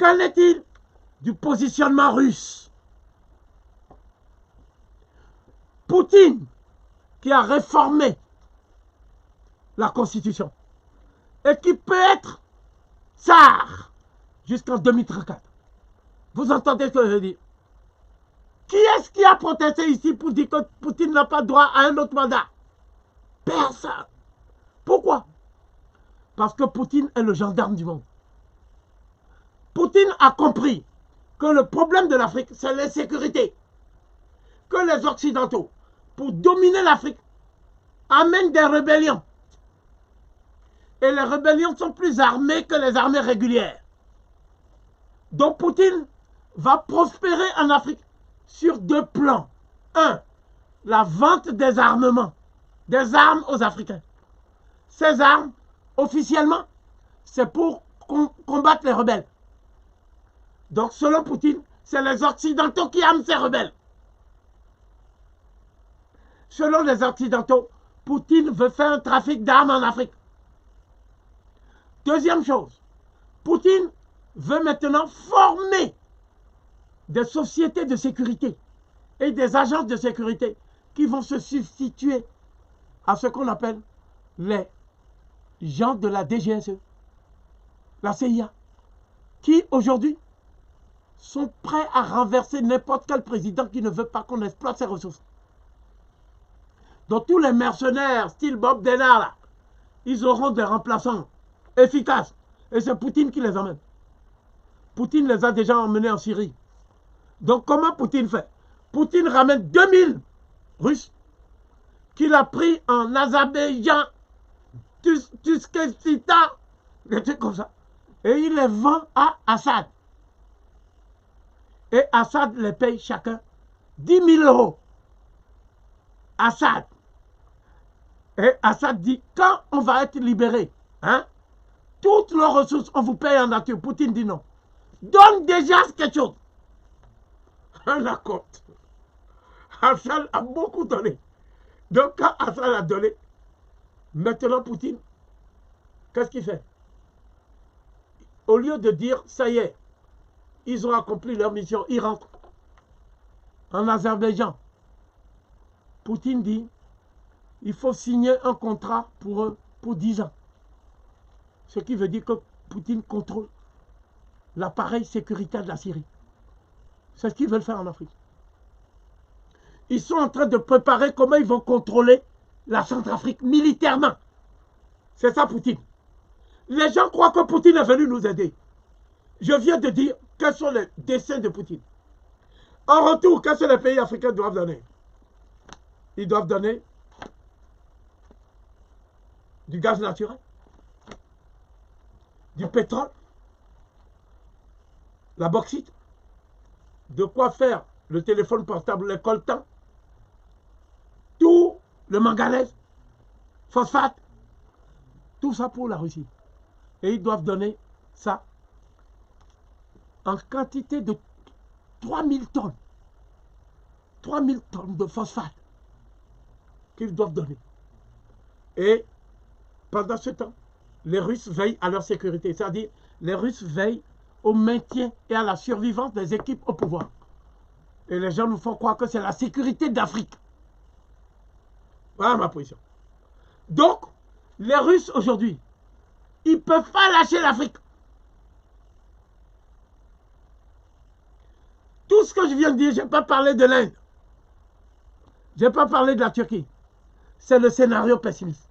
Qu'en est-il du positionnement russe? Poutine, qui a réformé la Constitution et qui peut être tsar jusqu'en 2034. Vous entendez ce que je veux dire? Qui est-ce qui a protesté ici pour dire que Poutine n'a pas droit à un autre mandat? Personne. Pourquoi? Parce que Poutine est le gendarme du monde. Poutine a compris que le problème de l'Afrique, c'est l'insécurité. Que les Occidentaux, pour dominer l'Afrique, amènent des rébellions. Et les rébellions sont plus armées que les armées régulières. Donc Poutine va prospérer en Afrique sur deux plans. Un, la vente des armements, des armes aux Africains. Ces armes, officiellement, c'est pour combattre les rebelles. Donc selon Poutine, c'est les Occidentaux qui arment ces rebelles. Selon les Occidentaux, Poutine veut faire un trafic d'armes en Afrique. Deuxième chose, Poutine veut maintenant former des sociétés de sécurité et des agences de sécurité qui vont se substituer à ce qu'on appelle les gens de la DGSE, la CIA, qui aujourd'hui sont prêts à renverser n'importe quel président qui ne veut pas qu'on exploite ses ressources. Donc tous les mercenaires, style Bob Denard, là, ils auront des remplaçants efficaces. Et c'est Poutine qui les emmène. Poutine les a déjà emmenés en Syrie. Donc comment Poutine fait? Poutine ramène 2000 Russes qu'il a pris en Azerbaïdjan, Turkestan, des trucs comme ça. Et il les vend à Assad. Et Assad les paye chacun 10 000 €. Assad. Et Assad dit, quand on va être libéré, hein, toutes leurs ressources, on vous paye en nature. Poutine dit non. Donne déjà quelque chose. Un accord. Assad a beaucoup donné. Donc quand Assad a donné, maintenant Poutine, qu'est-ce qu'il fait? Au lieu de dire, ça y est, ils ont accompli leur mission, ils rentrent en Azerbaïdjan. Poutine dit, il faut signer un contrat pour eux pour 10 ans. Ce qui veut dire que Poutine contrôle l'appareil sécuritaire de la Syrie. C'est ce qu'ils veulent faire en Afrique. Ils sont en train de préparer comment ils vont contrôler la Centrafrique militairement. C'est ça Poutine. Les gens croient que Poutine est venu nous aider. Je viens de dire quels sont les desseins de Poutine. En retour, qu'est-ce que les pays africains doivent donner? Ils doivent donner du gaz naturel, du pétrole, la bauxite, de quoi faire le téléphone portable, les coltans, tout le manganèse, phosphate, tout ça pour la Russie. Et ils doivent donner ça en quantité de 3000 tonnes. 3000 tonnes de phosphate qu'ils doivent donner. Et pendant ce temps, les Russes veillent à leur sécurité. C'est-à-dire, les Russes veillent au maintien et à la survivance des équipes au pouvoir. Et les gens nous font croire que c'est la sécurité d'Afrique. Voilà ma position. Donc, les Russes aujourd'hui, ils ne peuvent pas lâcher l'Afrique. Tout ce que je viens de dire, je n'ai pas parlé de l'Inde. Je n'ai pas parlé de la Turquie. C'est le scénario pessimiste.